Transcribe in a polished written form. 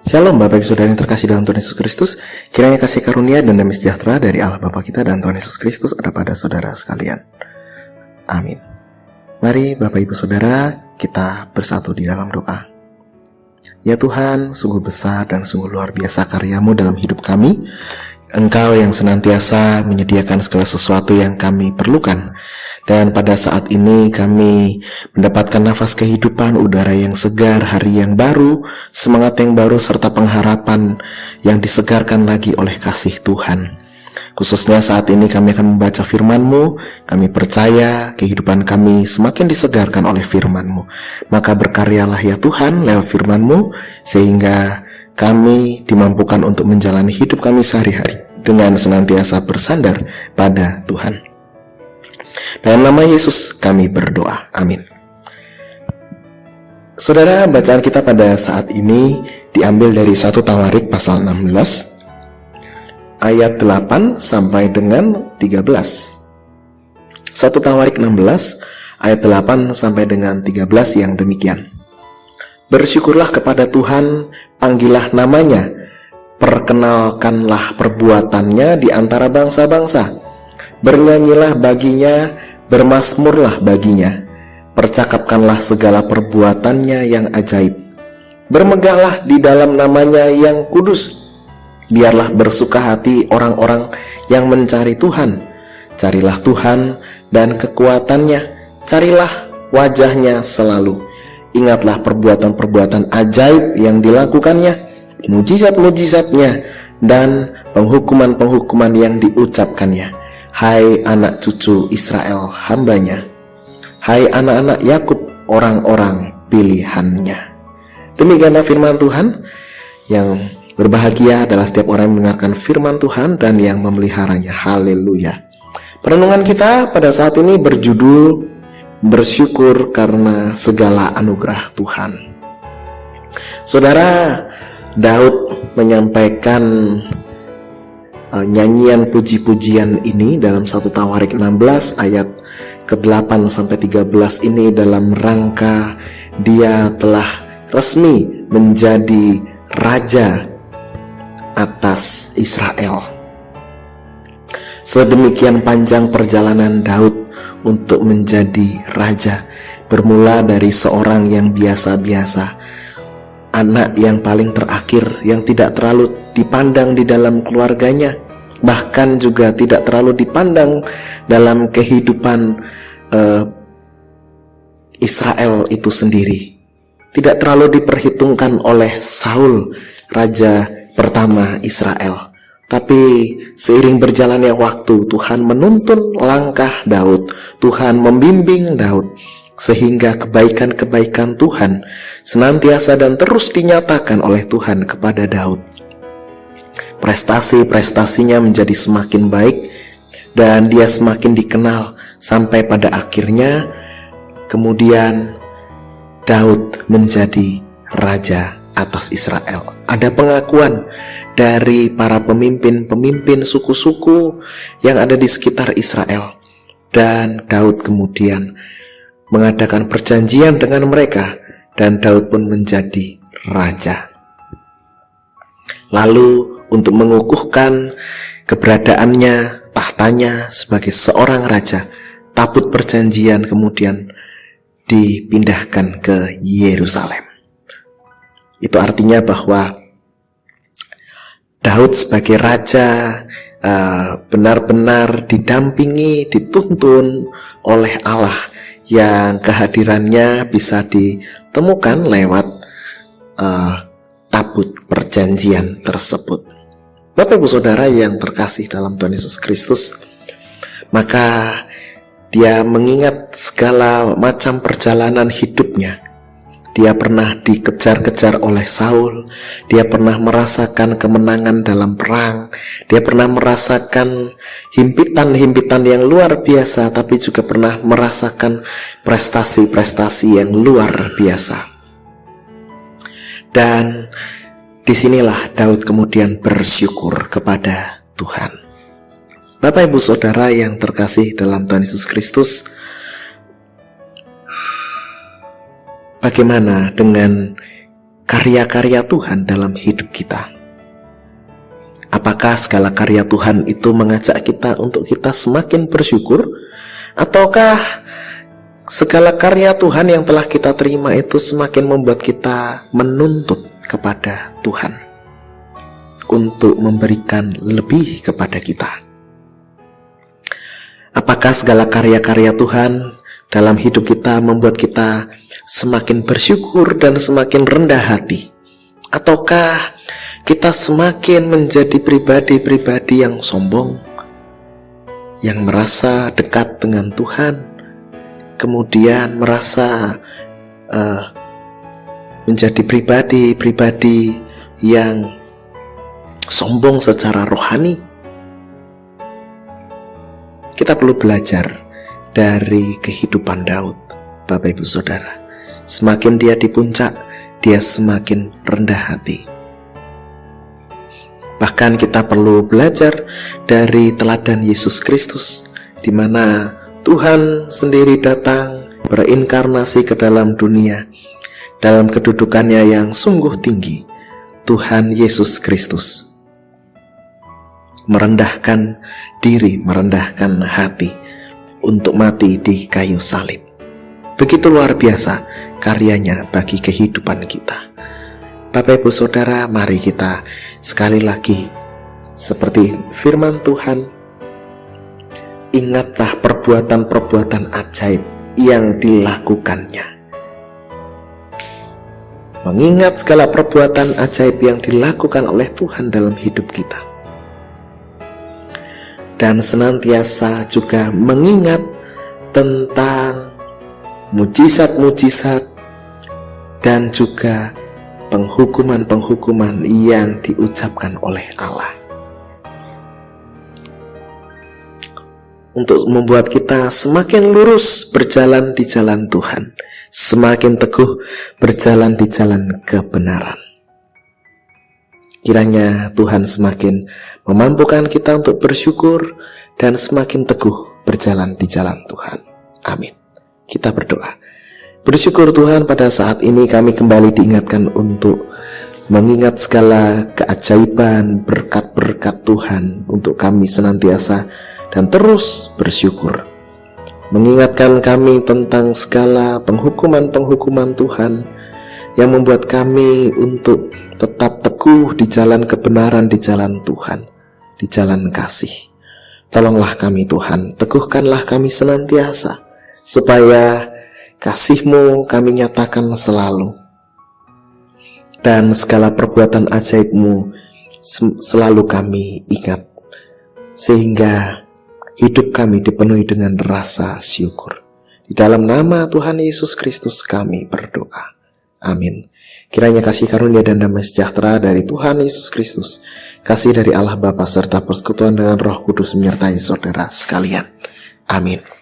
Shalom Bapak Ibu Saudara yang terkasih dalam Tuhan Yesus Kristus. Kiranya kasih karunia dan damai sejahtera dari Allah Bapa kita dan Tuhan Yesus Kristus ada pada saudara sekalian. Amin. Mari Bapak Ibu Saudara, kita bersatu di dalam doa. Ya Tuhan, sungguh besar dan sungguh luar biasa karya-Mu dalam hidup kami. Engkau yang senantiasa menyediakan segala sesuatu yang kami perlukan. Dan pada saat ini kami mendapatkan nafas kehidupan, udara yang segar, hari yang baru, semangat yang baru, serta pengharapan yang disegarkan lagi oleh kasih Tuhan. Khususnya saat ini kami akan membaca firman-Mu. Kami percaya kehidupan kami semakin disegarkan oleh firman-Mu. Maka berkaryalah ya Tuhan lewat firman-Mu, sehingga kami dimampukan untuk menjalani hidup kami sehari-hari dengan senantiasa bersandar pada Tuhan. Dalam nama Yesus kami berdoa. Amin. Saudara, bacaan kita pada saat ini diambil dari 1 Tawarik pasal 16 ayat 8 sampai dengan 13. 1 Tawarik 16 ayat 8 sampai dengan 13 yang demikian. Bersyukurlah kepada Tuhan, panggillah namanya, perkenalkanlah perbuatannya di antara bangsa-bangsa. Bernyanyilah baginya, bermazmurlah baginya. Percakapkanlah segala perbuatannya yang ajaib. Bermegahlah di dalam namanya yang kudus. Biarlah bersuka hati orang-orang yang mencari Tuhan. Carilah Tuhan dan kekuatannya. Carilah wajahnya selalu. Ingatlah perbuatan-perbuatan ajaib yang dilakukannya, mujizat-mujizatnya, dan penghukuman-penghukuman yang diucapkannya. Hai anak cucu Israel hambanya, hai anak-anak Yakub orang-orang pilihannya. Demikianlah firman Tuhan. Yang berbahagia adalah setiap orang yang mendengarkan firman Tuhan dan yang memeliharanya. Haleluya. Perenungan kita pada saat ini berjudul bersyukur karena segala anugerah Tuhan. Saudara, Daud menyampaikan nyanyian puji-pujian ini dalam 1 Tawarik 16 ayat ke-8 sampai 13 ini dalam rangka dia telah resmi menjadi raja atas Israel. Sedemikian panjang perjalanan Daud untuk menjadi raja, bermula dari seorang yang biasa-biasa, anak yang paling terakhir, yang tidak terlalu dipandang di dalam keluarganya, bahkan juga tidak terlalu dipandang dalam kehidupan Israel itu sendiri. Tidak terlalu diperhitungkan oleh Saul, raja pertama Israel. Tapi seiring berjalannya waktu, Tuhan menuntun langkah Daud, Tuhan membimbing Daud, sehingga kebaikan-kebaikan Tuhan senantiasa dan terus dinyatakan oleh Tuhan kepada Daud. Prestasi-prestasinya menjadi semakin baik dan dia semakin dikenal sampai pada akhirnya kemudian Daud menjadi raja atas Israel. Ada pengakuan dari para pemimpin suku-suku yang ada di sekitar Israel, dan Daud kemudian mengadakan perjanjian dengan mereka, dan Daud pun menjadi raja. Lalu untuk mengukuhkan keberadaannya, tahtanya sebagai seorang raja, tabut perjanjian kemudian dipindahkan ke Yerusalem. Itu artinya bahwa Daud sebagai raja benar-benar didampingi, dituntun oleh Allah, yang kehadirannya bisa ditemukan lewat tabut perjanjian tersebut. Bapak Ibu Saudara yang terkasih dalam Tuhan Yesus Kristus, maka dia mengingat segala macam perjalanan hidupnya. Dia pernah dikejar-kejar oleh Saul, dia pernah merasakan kemenangan dalam perang, dia pernah merasakan himpitan-himpitan yang luar biasa, tapi juga pernah merasakan prestasi-prestasi yang luar biasa. Dan disinilah Daud kemudian bersyukur kepada Tuhan. Bapak Ibu Saudara yang terkasih dalam Tuhan Yesus Kristus, bagaimana dengan karya-karya Tuhan dalam hidup kita? Apakah segala karya Tuhan itu mengajak kita untuk kita semakin bersyukur? Ataukah segala karya Tuhan yang telah kita terima itu semakin membuat kita menuntut kepada Tuhan untuk memberikan lebih kepada kita? Apakah segala karya-karya Tuhan dalam hidup kita membuat kita semakin bersyukur dan semakin rendah hati? Ataukah kita semakin menjadi pribadi-pribadi yang sombong, yang merasa dekat dengan Tuhan, kemudian merasa menjadi pribadi-pribadi yang sombong secara rohani? Kita perlu belajar dari kehidupan Daud, Bapak Ibu Saudara. Semakin dia di puncak, dia semakin rendah hati. Bahkan kita perlu belajar dari teladan Yesus Kristus, di mana Tuhan sendiri datang berinkarnasi ke dalam dunia dalam kedudukannya yang sungguh tinggi. Tuhan Yesus Kristus merendahkan diri, merendahkan hati untuk mati di kayu salib. Begitu luar biasa karyanya bagi kehidupan kita. Bapak Ibu Saudara, mari kita sekali lagi seperti firman Tuhan, ingatlah perbuatan-perbuatan ajaib yang dilakukannya. Mengingat segala perbuatan ajaib yang dilakukan oleh Tuhan dalam hidup kita. Dan senantiasa juga mengingat tentang mujizat-mujizat dan juga penghukuman-penghukuman yang diucapkan oleh Allah. Untuk membuat kita semakin lurus berjalan di jalan Tuhan, semakin teguh berjalan di jalan kebenaran. Kiranya Tuhan semakin memampukan kita untuk bersyukur dan semakin teguh berjalan di jalan Tuhan. Amin. Kita berdoa. Bersyukur Tuhan, pada saat ini kami kembali diingatkan untuk mengingat segala keajaiban, berkat-berkat Tuhan untuk kami senantiasa dan terus bersyukur. Mengingatkan kami tentang segala penghukuman-penghukuman Tuhan yang membuat kami untuk tetap teguh di jalan kebenaran, di jalan Tuhan, di jalan kasih. Tolonglah kami Tuhan, teguhkanlah kami senantiasa, supaya kasih-Mu kami nyatakan selalu, dan segala perbuatan ajaib-Mu selalu kami ingat, sehingga hidup kami dipenuhi dengan rasa syukur. Di dalam nama Tuhan Yesus Kristus kami berdoa. Amin. Kiranya kasih karunia dan damai sejahtera dari Tuhan Yesus Kristus, kasih dari Allah Bapa serta persekutuan dengan Roh Kudus menyertai saudara sekalian. Amin.